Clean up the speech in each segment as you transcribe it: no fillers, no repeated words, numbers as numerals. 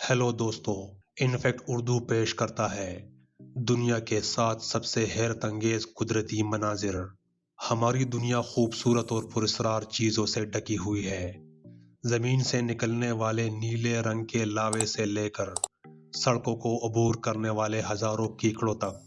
Hello दोस्तों, in fact Urdu पेश करता है दुनिया के 7 सबसे हैरत अंगेज कुदरती मनाजिर। हमारी दुनिया खूबसूरत और पुरस्कार चीज़ों से ढकी हुई है। ज़मीन से निकलने वाले नीले रंग के लावे से लेकर सड़कों को अबूर करने वाले हज़ारों कीकड़ों तक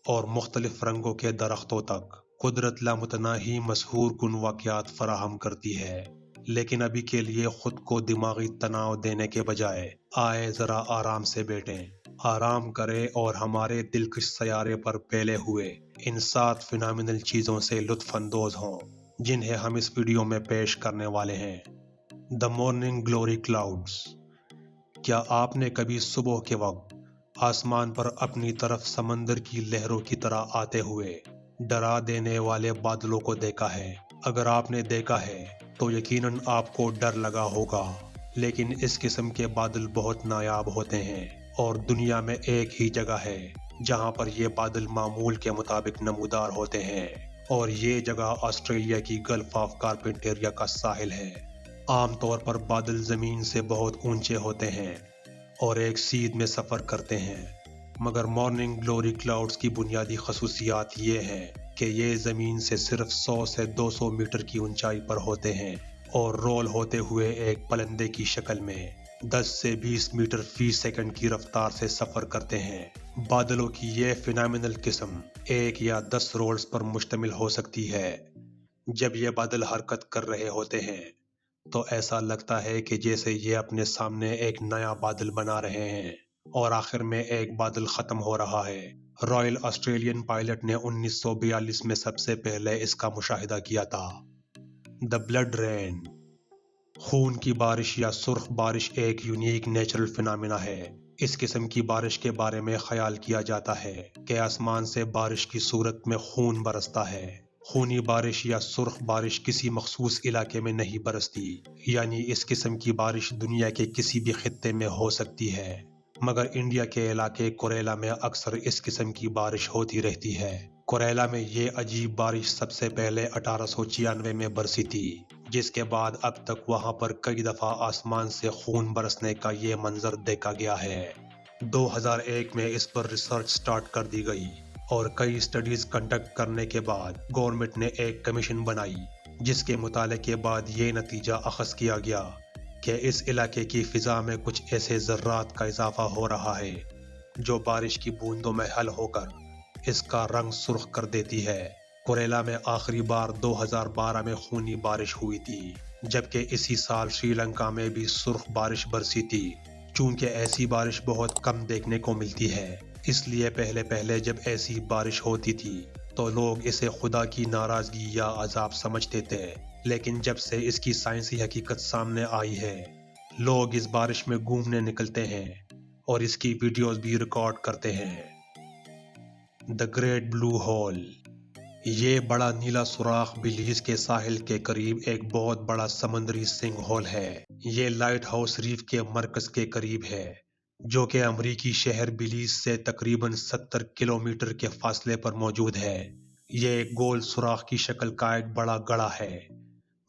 और मुख्तलिफ रंगों के दरख्तों तक कुदरत लामुतनाही मशहूर कुन वाक़यात फराहम करती है। लेकिन अभी के लिए खुद को दिमागी तनाव देने के बजाय आए ज़रा आराम से बैठें, आराम करें और हमारे दिलकश सैयारे पर फैले हुए इन 7 फिनोमिनल चीज़ों से लुत्फ़ अंदोज़ हों जिन्हें हम इस वीडियो में पेश करने वाले हैं। The morning glory clouds. क्या आपने कभी सुबह के वक्त आसमान पर अपनी तरफ समंदर की लहरों की तरह आते हुए डरा देने वाले बादलों को देखा है? अगर आपने देखा है तो यकीनन आपको डर लगा होगा, लेकिन इस किस्म के बादल बहुत नायाब होते हैं और दुनिया में एक ही जगह है जहां पर ये बादल मामूल के मुताबिक नमूदार होते हैं, और ये जगह ऑस्ट्रेलिया की गल्फ ऑफ कारपेंटेरिया का साहिल है। आमतौर पर बादल ज़मीन से बहुत ऊंचे होते हैं और एक सीध में सफ़र करते हैं, मगर मॉर्निंग ग्लोरी क्लाउड्स की बुनियादी खसूसियात ये हैं कि ये ज़मीन से सिर्फ 100 से 200 मीटर की ऊंचाई पर होते हैं और रोल होते हुए एक पलंदे की शक्ल में 10 से 20 मीटर फी सेकंड की रफ्तार से सफ़र करते हैं। बादलों की ये फिनोमिनल किस्म 1 या 10 रोल्स पर मुश्तमिल हो सकती है। जब ये बादल हरकत कर रहे होते हैं तो ऐसा लगता है कि जैसे ये अपने सामने एक नया बादल बना रहे हैं और आखिर में एक बादल ख़त्म हो रहा है। रॉयल ऑस्ट्रेलियन पायलट ने 1942 में सबसे पहले इसका मुशाहिदा किया था। The blood rain. खून की बारिश या सुर्ख बारिश एक यूनिक नेचुरल फिनोमेना है। इस किस्म की बारिश के बारे में ख्याल किया जाता है कि आसमान से बारिश की सूरत में खून बरसता है। खूनी बारिश या सुर्ख बारिश किसी मखसूस इलाके में नहीं बरसती, यानी इस किस्म की बारिश दुनिया के किसी भी खित्ते में हो सकती है, मगर इंडिया के इलाके कोरेला में अक्सर इस किस्म की बारिश होती रहती है। कोरेला में ये अजीब बारिश सबसे पहले 1896 में बरसी थी, जिसके बाद अब तक वहां पर कई दफ़ा आसमान से खून बरसने का ये मंजर देखा गया है। 2001 में इस पर रिसर्च स्टार्ट कर दी गई और कई स्टडीज कंडक्ट करने के बाद गवर्नमेंट ने एक कमीशन बनाई, जिसके मुताले के बाद ये नतीजा अखज़ किया गया कि इस इलाके की फ़िज़ा में कुछ ऐसे ज़र्रात का इजाफा हो रहा है जो बारिश की बूंदों में हल होकर इसका रंग सुर्ख कर देती है। कोरेला में आखिरी बार 2012 में खूनी बारिश हुई थी, जबकि इसी साल श्रीलंका में भी सुर्ख बारिश बरसी थी। चूंकि ऐसी बारिश बहुत कम देखने को मिलती है, इसलिए पहले पहले जब ऐसी बारिश होती थी तो लोग इसे खुदा की नाराज़गी या अजाब समझते थे, लेकिन जब से इसकी साइंसी हकीकत सामने आई है, लोग इस बारिश में घूमने निकलते हैं और इसकी वीडियोस भी रिकॉर्ड करते हैं। The great blue hole. ये बड़ा नीला सुराख बिलीज के साहिल के करीब एक बहुत बड़ा समुद्री सिंक होल है। ये लाइट हाउस रीफ के मरकज के करीब है, जो कि अमरीकी शहर बिलीज से तकरीबन 70 किलोमीटर के फासले पर मौजूद है। ये एक गोल सुराख की शक्ल का एक बड़ा गड़ा है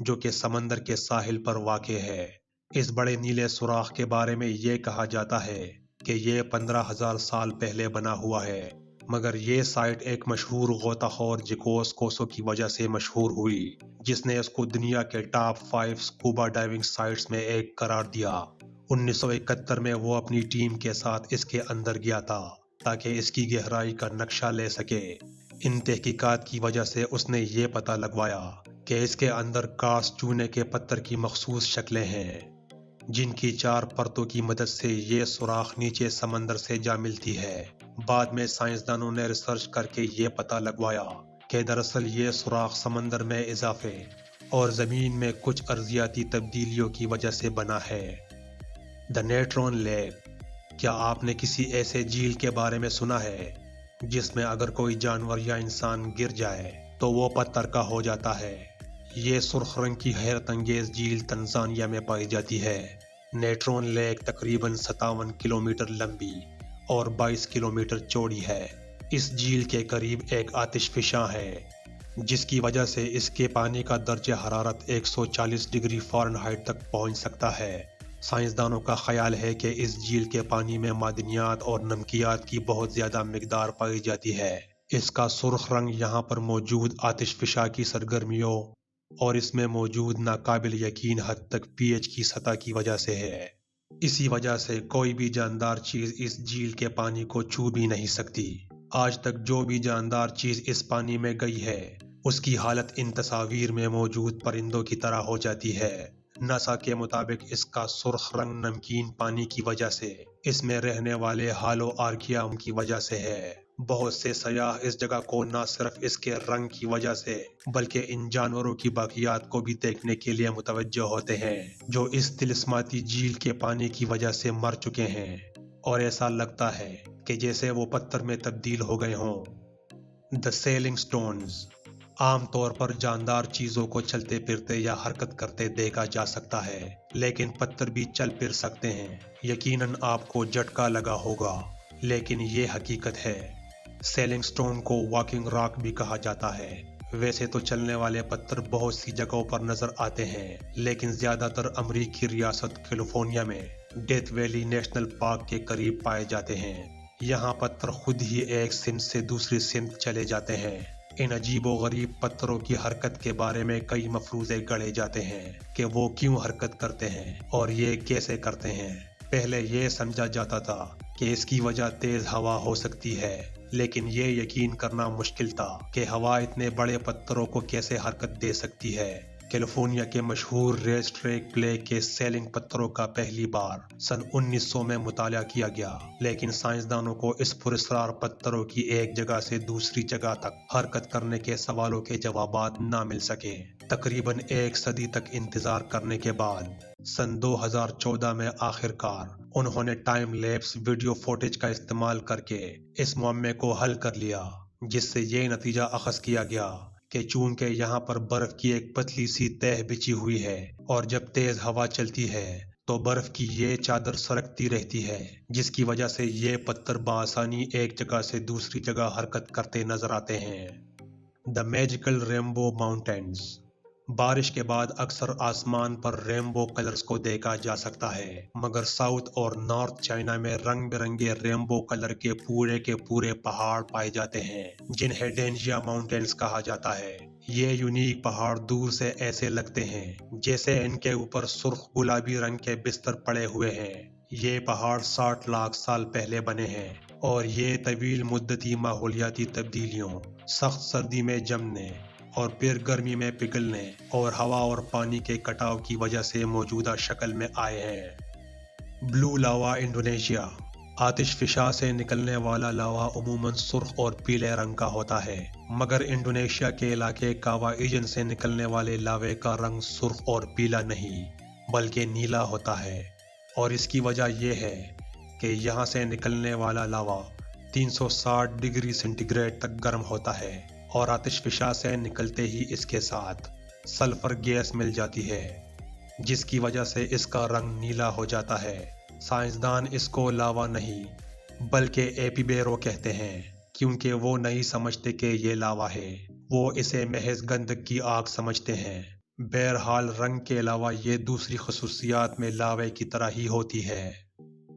जो कि समंदर के साहिल पर वाक़े है। इस बड़े नीले सुराख के बारे में ये कहा जाता है कि ये 15,000 साल पहले बना हुआ है, मगर ये साइट एक मशहूर गोताखोर जिकोस कोसो की वजह से मशहूर हुई, जिसने इसको दुनिया के टॉप 5 स्कूबा डाइविंग साइट्स में एक करार दिया। 1971 में वो अपनी टीम के साथ इसके अंदर गया था ताकि इसकी गहराई का नक्शा ले सके। इन तहकीकात की वजह से उसने ये पता लगवाया कि इसके अंदर कास चूने के पत्थर की मखसूस शक्लें हैं, जिनकी 4 परतों की मदद से ये सुराख नीचे समंदर से जा मिलती है। बाद में साइंसदानों ने रिसर्च करके ये पता लगवाया कि दरअसल ये सुराख समंदर में इजाफे और ज़मीन में कुछ अर्जियाती तब्दीलियों की वजह से बना है। The Natron lake. क्या आपने किसी ऐसे झील के बारे में सुना है जिसमें अगर कोई जानवर या इंसान गिर जाए तो वो पत्थर का हो जाता है? ये सुर्ख रंग की हैरत अंगेज झील तंजानिया में पाई जाती है। नेट्रॉन लेक तकरीबन 57 किलोमीटर लंबी और 22 किलोमीटर चौड़ी है। इस झील के करीब एक आतिशफिशां है, जिसकी वजह से इसके पानी का दर्जा हरारत 140 डिग्री फ़ारेनहाइट तक पहुंच सकता है। سائنسدانوں کا خیال ہے کہ اس جھیل کے پانی میں معدنیات اور نمکیات کی بہت زیادہ مقدار پائی جاتی ہے۔ اس کا سرخ رنگ یہاں پر موجود آتش فشاں کی سرگرمیوں اور اس میں موجود ناقابل یقین حد تک پی ایچ کی سطح کی وجہ سے ہے۔ اسی وجہ سے کوئی بھی جاندار چیز اس جھیل کے پانی کو چھو بھی نہیں سکتی۔ آج تک جو بھی جاندار چیز اس پانی میں گئی ہے اس کی حالت ان تصاویر میں موجود پرندوں کی طرح ہو جاتی ہے۔ ناسا کے مطابق اس کا سرخ رنگ نمکین پانی کی وجہ سے اس میں رہنے والے ہالو آرکیام کی وجہ سے ہے۔ بہت سے سیاح اس جگہ کو نہ صرف اس کے رنگ کی وجہ سے بلکہ ان جانوروں کی باقیات کو بھی دیکھنے کے لیے متوجہ ہوتے ہیں جو اس طلسماتی جھیل کے پانی کی وجہ سے مر چکے ہیں، اور ایسا لگتا ہے کہ جیسے وہ پتھر میں تبدیل ہو گئے ہوں۔ The sailing stones. عام طور پر جاندار چیزوں کو چلتے پھرتے یا حرکت کرتے دیکھا جا سکتا ہے، لیکن پتھر بھی چل پھر سکتے ہیں۔ یقیناً آپ کو جھٹکا لگا ہوگا، لیکن یہ حقیقت ہے۔ سیلنگ سٹون کو واکنگ راک بھی کہا جاتا ہے۔ ویسے تو چلنے والے پتھر بہت سی جگہوں پر نظر آتے ہیں، لیکن زیادہ تر امریکی ریاست کیلیفورنیا میں ڈیتھ ویلی نیشنل پارک کے قریب پائے جاتے ہیں۔ یہاں پتھر خود ہی ایک سمت سے دوسری سمت چلے جاتے ہیں۔ ان عجیب و غریب پتھروں کی حرکت کے بارے میں کئی مفروضے گڑھے جاتے ہیں کہ وہ کیوں حرکت کرتے ہیں اور یہ کیسے کرتے ہیں۔ پہلے یہ سمجھا جاتا تھا کہ اس کی وجہ تیز ہوا ہو سکتی ہے، لیکن یہ یقین کرنا مشکل تھا کہ ہوا اتنے بڑے پتھروں کو کیسے حرکت دے سکتی ہے۔ کیلیفورنیا کے مشہور ریس ٹریک بلیک کے سیلنگ پتھروں کا پہلی بار سن 1900 میں مطالعہ کیا گیا، لیکن سائنسدانوں کو اس پراسرار پتھروں کی ایک جگہ سے دوسری جگہ تک حرکت کرنے کے سوالوں کے جوابات نہ مل سکے۔ تقریباً ایک صدی تک انتظار کرنے کے بعد سن 2014 میں آخر کار انہوں نے ٹائم لیپس ویڈیو فوٹیج کا استعمال کر کے اس معمے کو حل کر لیا، جس سے یہ نتیجہ اخذ کیا گیا کہ چونکہ یہاں پر برف کی ایک پتلی سی تہ بچھی ہوئی ہے اور جب تیز ہوا چلتی ہے تو برف کی یہ چادر سرکتی رہتی ہے، جس کی وجہ سے یہ پتھر بآسانی ایک جگہ سے دوسری جگہ حرکت کرتے نظر آتے ہیں۔ دی میجیکل رینبو ماؤنٹینز۔ بارش کے بعد اکثر آسمان پر رینبو کلرز کو دیکھا جا سکتا ہے، مگر ساؤتھ اور نارتھ چائنا میں رنگ برنگے رینبو کلر کے پورے پہاڑ پائے جاتے ہیں جنہیں ڈینجیا ماؤنٹینز کہا جاتا ہے۔ یہ یونیک پہاڑ دور سے ایسے لگتے ہیں جیسے ان کے اوپر سرخ گلابی رنگ کے بستر پڑے ہوئے ہیں۔ یہ پہاڑ 60 لاکھ سال پہلے بنے ہیں اور یہ طویل مدتی ماحولیاتی تبدیلیوں، سخت سردی میں جمنے اور پھر گرمی میں پگھلنے اور ہوا اور پانی کے کٹاؤ کی وجہ سے موجودہ شکل میں آئے ہیں۔ بلو لاوا انڈونیشیا۔ آتش فشاں سے نکلنے والا لاوا عموماً سرخ اور پیلے رنگ کا ہوتا ہے، مگر انڈونیشیا کے علاقے کاوا ایجن سے نکلنے والے لاوے کا رنگ سرخ اور پیلا نہیں بلکہ نیلا ہوتا ہے، اور اس کی وجہ یہ ہے کہ یہاں سے نکلنے والا لاوا 360 ڈگری سینٹی گریڈ تک گرم ہوتا ہے، اور آتش فشاں سے نکلتے ہی اس کے ساتھ سلفر گیس مل جاتی ہے، جس کی وجہ سے اس کا رنگ نیلا ہو جاتا ہے۔ سائنسدان اس کو لاوا نہیں بلکہ ایپیبیرو کہتے ہیں، کیونکہ وہ نہیں سمجھتے کہ یہ لاوا ہے، وہ اسے محض گندھک کی آگ سمجھتے ہیں۔ بہرحال رنگ کے علاوہ یہ دوسری خصوصیات میں لاوے کی طرح ہی ہوتی ہے۔